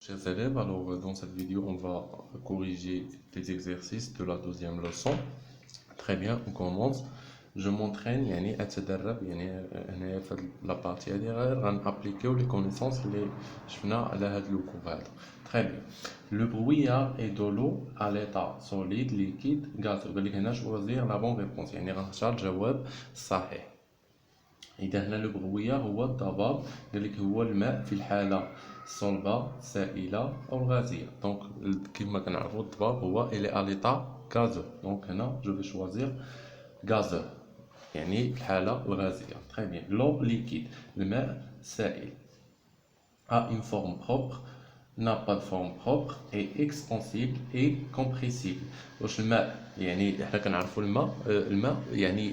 Chers élèves, alors dans cette vidéo, on va corriger les exercices de la deuxième leçon. Très bien, on commence. Je m'entraîne, يعني أتدرب يعني هنايا في la partie هذه غير غنابليكيو les connaissances اللي شفنا على هاد لو كور هذا. Très bien. Le brouillard est de l'eau à l'état solide, liquide, gazeux. قال لك هنا choisir la bonne réponse يعني غنختار الجواب الصحيح. إذا هنا لو برويار هو الضباب، قال لك هو الماء في الحالة صلبة سائلة أو غازية. دونك كيما كنعرفو الضباب هو إلي à l'état gazeux. دونك هنا جو في شوازيغ gazeux يعني الحالة الغازية. Très bien. L'eau liquide الماء سائل. A une forme propre, n'a pas de forme propre, est expansible et compressible. واش الماء يعني حنا كنعرفوا الماء يعني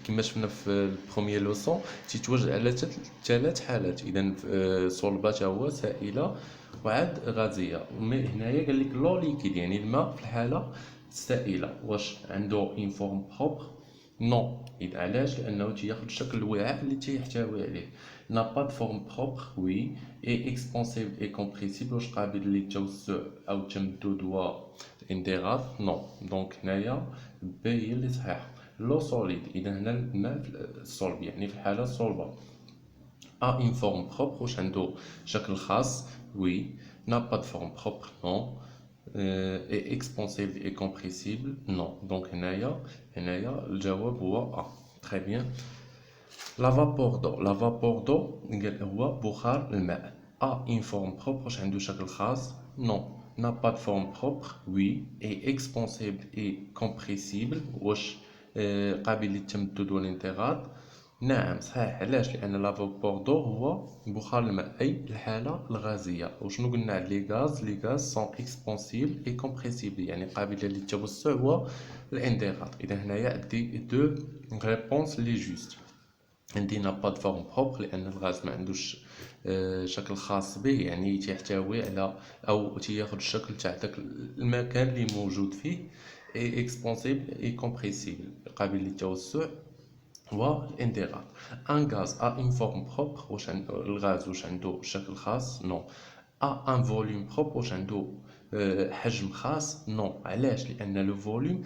كما شفنا في البروميير لوسون تيتوجد على ثلاث حالات. اذا صلبه هو سائله وعاد غازيه. مي هنايا قال لك لو ليكيد يعني الماء في الحاله السائله. واش عنده اون فورم بروبر؟ نو. إذا علاش؟ لأنه تياخد شكل الوعاء اللي تيحتوي عليه. n'a pas de forme propre oui et expansible et compressible واش قابل للتوسع أو التمدد والانضغاط؟ نو. دونك هنايا ب هي اللي صحيحة. لو سوليد إذا هنا الماء الصلب يعني في الحالة الصلبة. a une forme propre واش عنده شكل خاص؟ oui. n'a pas de forme propre non. et expansible et compressible non. donc هنايا الجواب هو A. très bien. la vapeur d'eau قال هو بخار الماء. a une forme propre واش عنده شكل خاص؟ non. n'a pas de forme propre oui. et expansible et compressible واش قابل للتمدد والانضغاط؟ نعم صحيح. علاش؟ لان لا فابور دو هو بخار الماء اي الحاله الغازيه. وشنو قلنا على لي غاز سون اكسبانسيبل اي كومبريسيبل يعني قابله للتوسع والانضغاط. اذا هنايا عندي دو ريبونس لي جوست. عندي نا با د فورم بروبر لان الغاز ما عندوش شكل خاص به يعني تيحتوي على او تياخذ الشكل تاع داك المكان اللي موجود فيه. اي اكسبانسيبل اي كومبريسيبل قابل للتوسع والانضغاط. ان غاز ا اون فورم بروبر واش الغاز واش عنده شكل خاص؟ نو. ا ان فوليوم بروبر واش عنده حجم خاص؟ نو. علاش؟ لان لو فوليوم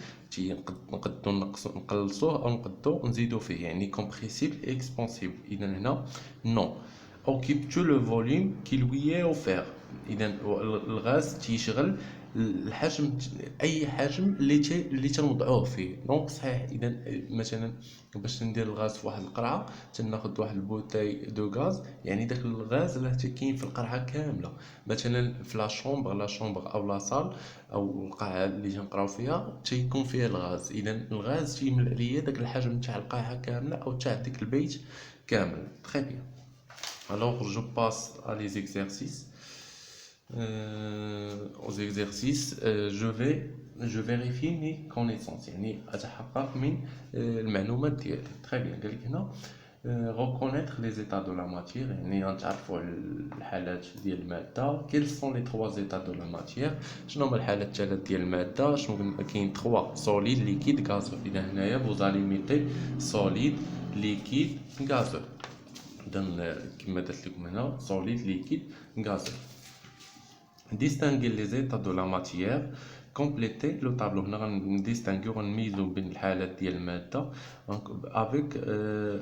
نقدو نقلصوه او نقدو نزيدو فيه يعني كومبريسيبل اكسبانسيبل. اذا هنا نو. occupe tout le volume qui lui est offert. اذا الغاز تيشغل الحجم اي حجم اللي تنوضعوه فيه. دونك صحيح. اذا مثلا باش ندير الغاز في واحد القرعه تناخذ واحد البوتاي دو غاز يعني داك الغاز راه كاين في القرعه كامله. مثلا في لا شومبر او لا صال او القاعه اللي تنقراو فيها تيكون فيها الغاز. اذا الغاز تيملأ ليا داك الحجم تاع القاعه كامله او تاع ديك البيت كامل. تري بيان. alors je passe à les exercices. aux exercices je vérifie mes connaissances يعني أتحقق من المعلومات ديالي. très bien. قال لك هنا reconnaître les états de la matière يعني نتعرفوا على الحالات ديال المادة. quels sont les trois états de la matière؟ شنو هما الحالات الثلاث ديال المادة؟ شنو قلنا؟ كاين 3 solide liquide gazeux. إذا هنايا vous allez mettre solide liquide gazeux. إذا كما درت لكم هنا solide liquide gazeux. distinguer les états de la matière. compléter le tableau. هنا غنديستانغيو غنميزو بين الحالات ديال الماده avec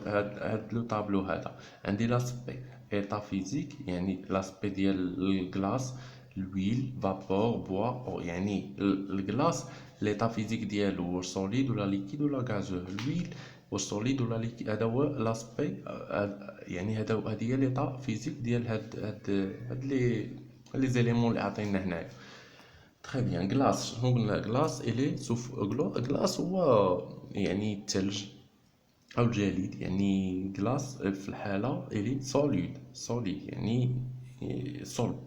هاد لو طابلو هذا. عندي لاسبي état physique يعني لاسبي ديال الكلاص l'huile vapeur bois يعني الكلاص l'état physique ديالو واش solide ولا liquide ولا gazeux. l'huile واش solide ولا liquide. هذا هو لاسبي يعني هذه هي l'état physique ديال هاد لي زيليمون اللي عطينا هنايا. تري بيان. غلاس شنو قلنا؟ غلاس الي سوف غلاس هو يعني الثلج او الجليد يعني غلاس في الحاله الي سوليد يعني صلب.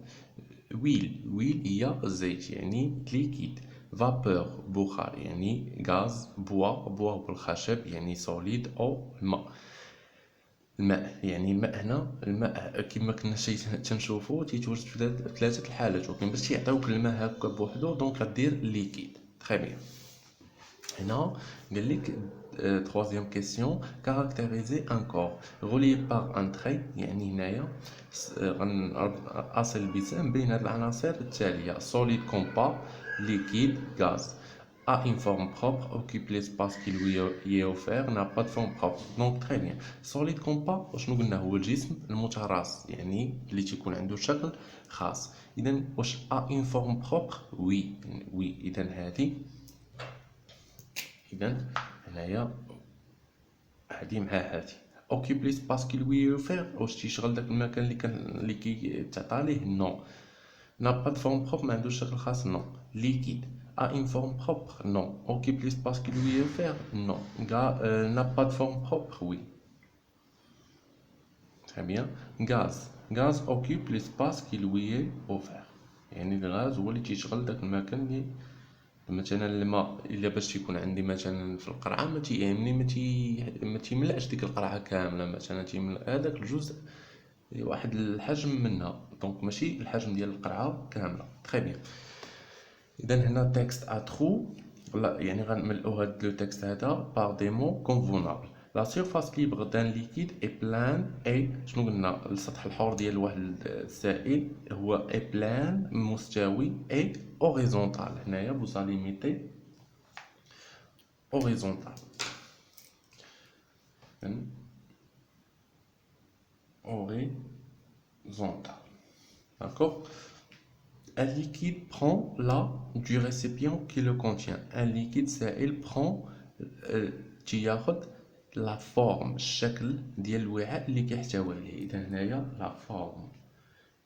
ويل هي الزيت يعني ليكيد. فابور بخار يعني غاز. بوا بالخشب يعني سوليد او الماء يعني الماء كما كنا تنشوفوا تيتوجد في ثلاثه الحالات. ولكن باش يعطيوك الماء هكا بوحدو دونك غدير ليكيد. تري بيان. هنا قال لك troisième question. Caractériser un corps relié par un trait يعني هنايا غنأصل البسام بين هاد العناصر التالية solide compas liquide gaz a une forme propre, occupe l'espace qui lui est offert, n'a pas de forme propre. Donc très bien. solide compas شنو قلنا هو الجسم المتراص يعني اللي تيكون عنده شكل خاص. إذا واش a une forme propre؟ oui. oui. إذا هذه إذا هنايا هادي مع هادي occupe l'espace qui lui est offert واش تيشغل داك المكان اللي كيتعطى ليه نو n'a pas de forme propre ما عندوش شكل خاص نو liquide a une forme propre non occupe l'espace qui lui est offert non n'a pas de forme propre oui très bien gaz occupe l'espace qui lui est offert يعني الغاز هو اللي تيشغل داك المكان اللي مثلا الماء الا باش تيكون عندي مثلا في القرعه ما تيهمني ما تيملأش ديك القرعه كامله مثلا تيملأ هذاك الجزء واحد الحجم منها دونك ماشي الحجم ديال القرعه كامله تري بيان اذا هنا تكست ا ترو يعني غنملؤوا هاد لو تكست هذا بار دي مو كونفونابل لا سيرفاس ليبر دان ليكيد اي بلان اي شنو قلنا السطح الحر ديال واحد السائل هو اي بلان مستوي اي اوريزونتال هنايا بوصا ليميتي اوريزونتال horizontal. D'accord? Un liquide prend la du récipient qui le contient. Un liquide, il prend تياخد la forme الشكل ديال الوعاء اللي كيحتوي عليه. إذا هنايا la forme.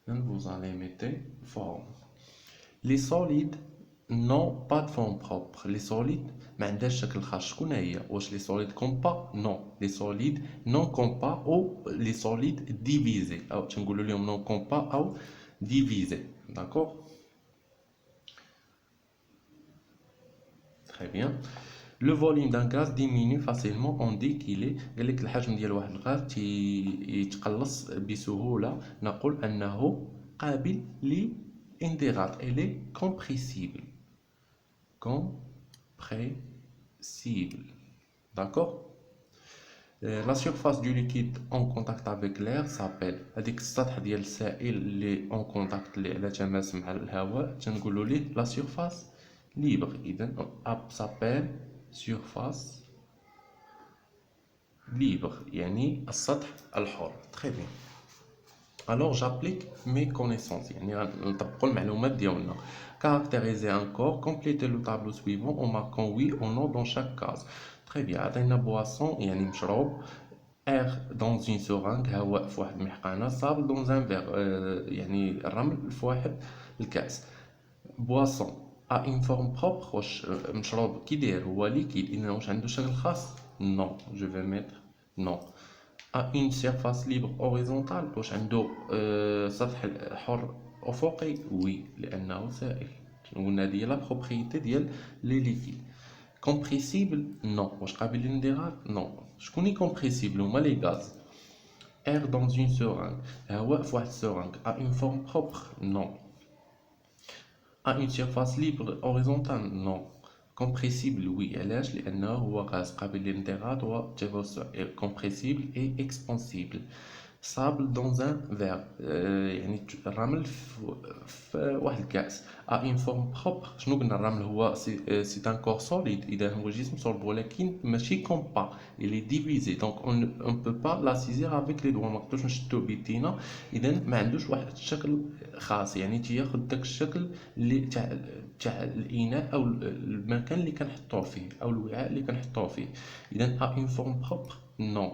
Donc vous allez mettre forme. Les solides n'ont pas de forme propre. Les solides ما عندهاش شكل خاص. شكون هي؟ واش les solides compas؟ non. Les solides non compas ou les solides divisés. أو تنقولوا لهم non compas أو divisés. D'accord? Très bien. Le volume d'un gaz diminue facilement. On dit qu'il est قال لك الحجم ديال واحد الغاز يتقلص بسهولة. نقول أنه قابل للانضغاط. Elle est compressible. Compressible. D'accord? La surface du liquide en contact avec l'air s'appelle هذيك السطح ديال السائل اللي en contact اللي على تماس مع الهواء تنقولوا ليه la surface libre. إذا s'appelle surface libre يعني السطح الحر. Très bien. Alors j'applique mes connaissances يعني غنطبقوا المعلومات ديالنا. Caractériser un corps, compléter le tableau suivant en marquant oui ou non dans chaque case. Très bien. عطينا boisson يعني مشروب air dans une seringue هواء في واحد المحقنة sable dans un verre يعني الرمل في واحد الكأس. boisson a une forme propre واش مشروب كي داير هو ليكيد إذا واش عنده شكل خاص non je vais mettre non a une surface libre horizontale واش عنده سطح حر أفقي oui لأنه سائل شنو قلنا هادي هي لا بروبريتي ديال لي ليكيد compressible non واش قابل للانضغاط non شكون compressible هما لي غاز air dans une seringue هواء في واحد السرنج a une forme propre non a une surface libre horizontale non compressible oui علاش لأنه هو غاز قابل للانضغاط والتوسع compressible et expansible sable dans un verre يعني الرمل في واحد الكأس a une forme propre شنو قلنا الرمل هو c'est un corps solide إذا هو جسم صلب ولكن ماشي compas il est divisé donc on peut pas la saisir avec les doigts ما نقدروش نشدو بيدينا إذا ما عندوش واحد الشكل خاص يعني تياخد داك الشكل اللي تاع الإناء أو المكان اللي كنحطوه فيه أو الوعاء اللي كنحطوه فيه إذا a une forme propre non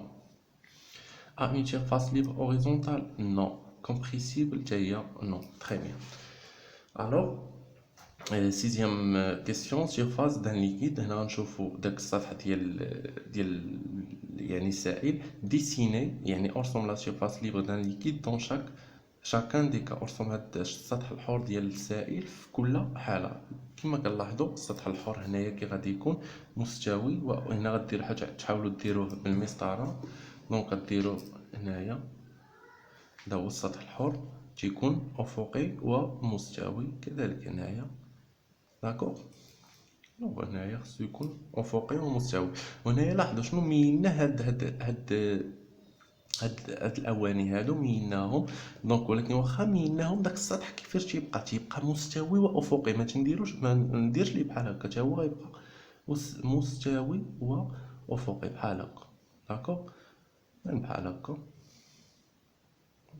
a une surface libre horizontale non compressible تاهي non très bien alors sixième question surface d'un liquide هنا غنشوفوا داك السطح ديال يعني السائل dessiner يعني ارسم la surface libre d'un liquide dans chacun des cas ارسم هاد السطح الحر ديال السائل في كل حاله كما كنلاحظوا السطح الحر هنايا كي غادي يكون مستوي وهنا غدير حاجه تحاولوا ديروه بالمسطره دونك غديروا هنايا هذا هو السطح الحر تيكون افقي ومستوي كذلك هنايا داكوغ نو هنايا خصو يكون افقي ومستوي. وهنايا لاحظوا شنو مينا هاد الاواني هادو ميناهم. دونك ولكن واخا ميناهم داك السطح كيفاش تيبقى مستوي وافقي، ما نديرش ليه بحال هكا، حتى هو غيبقى مستوي وافقي بحال هكا. داكوغ، بحال هكا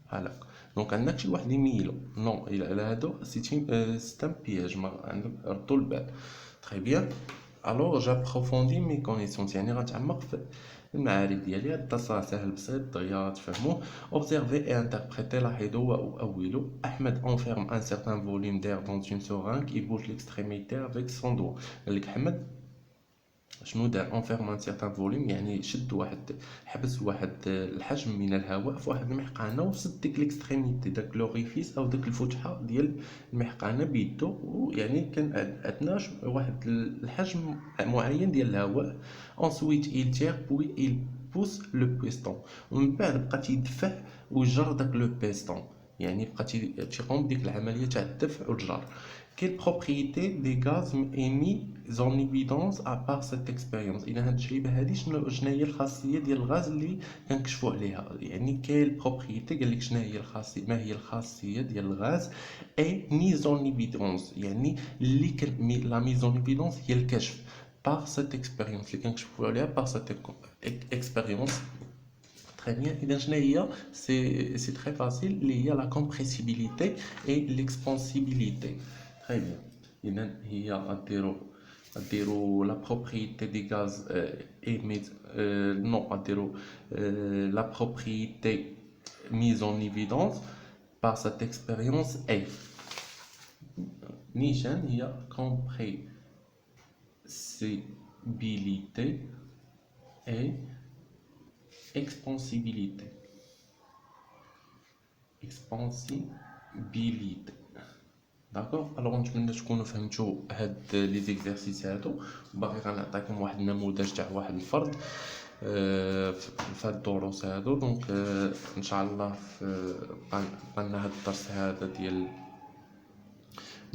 بحال هكا. دونك عندك شي واحد يميلو نو الى هادو سيت ان بياج، ما عندك ردوا البال. تري بيان. الوغ جابروفوندي مي كونيسونس، يعني غنتعمق في المعارف ديالي. هاد الدرس راه ساهل بسيط دغيا تفهموه. اوبزيرفي اي انتربريتي، لاحظوا واولوا. احمد انفيرم ان سيرتان فوليوم دير دون اون سورينغ، il bouge l'extrémité avec son doigt. قالك احمد شنو دار؟ انفيرم ان سيرتان فوليوم، يعني شد واحد، حبس واحد الحجم من الهواء في واحد المحقنه، وسد ديك ليكستريميتي، داك لوريفيس او داك الفتحه ديال المحقنه بيدو، ويعني كان ادنى واحد الحجم معين ديال الهواء. ensuite il tire puis il pousse le piston، ومن بعد بقى تيدفع وجر داك لو بيستون، يعني بقى تيقوم بديك العمليه تاع الدفع والجر. Quelle propriété des gaz est mise en évidence à part cette expérience؟ إذا هاد التجربة هادي شنو هي الخاصية ديال الغاز اللي كنكشفوا عليها؟ يعني quelle propriété، قال لك شنو هي الخاصية، ما هي الخاصية ديال الغاز est mise en évidence، يعني اللي لا mise en évidence هي الكشف par cette expérience، اللي كنكشفوا عليها par cette expérience. Très bien. إذا شنو هي؟ c'est très facile، اللي هي la compressibilité et l'expansibilité. Très bien. إذا هي غديرو la propriété des gaz émise non غديرو la propriété mise en évidence par cette expérience est نيشان هي compressibilité et expansibilité. داكوغ. الوغ نتمنى تكونوا فهمتوا هاد لي زيكزارسيس هادو. باقي غنعطيكم واحد النموذج تاع واحد الفرد في هاد الدروس هادو. دونك ان شاء الله بقى لنا هاد الدرس هذا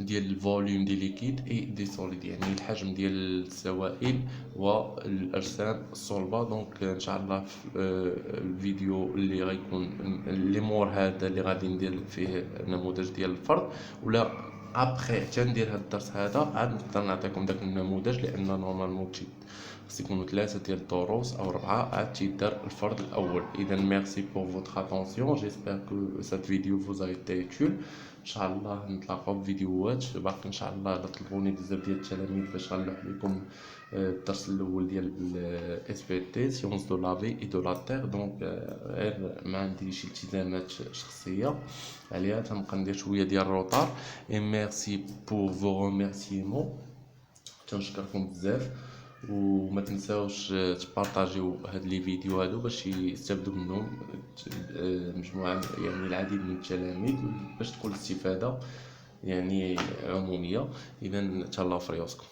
ديال الفوليوم دي ليكيد اي دي سوليد، يعني الحجم ديال السوائل والاجسام الصلبه. دونك ان شاء الله في الفيديو اللي غيكون اللي مور هذا اللي غادي ندير فيه نموذج ديال الفرد، ولا ابخي حتى ندير هذا الدرس هذا عاد نقدر نعطيكم داك النموذج، لان نورمالمون خص يكونوا 3 ديال الدروس او 4 عاد تيدار الفرد الاول. اذا ميرسي بور فوتر اتونسيون، جيسبر كو سات فيديو فوز ا ايتي utile. ان شاء الله نتلاقاو في فيديوهات باقي ان شاء الله. طلبوني بزاف ديال التلاميذ باش غنلوح لكم الدرس الاول ديال اس بي تي سيونس دو لافي اي دو لا تير. دونك غير ما عندي شي التزامات شخصيه عليها، تنبقى ندير شويه ديال الروطار. اي ميرسي بور فو ريميرسيمون، تنشكركم بزاف. وما تنساوش تبارطاجيو هاد لي فيديو هادو باش يستافدوا منهم مجموعه، يعني العديد من التلاميذ، باش تكون الاستفاده يعني عموميه. اذا تهلاو في ريوسكم.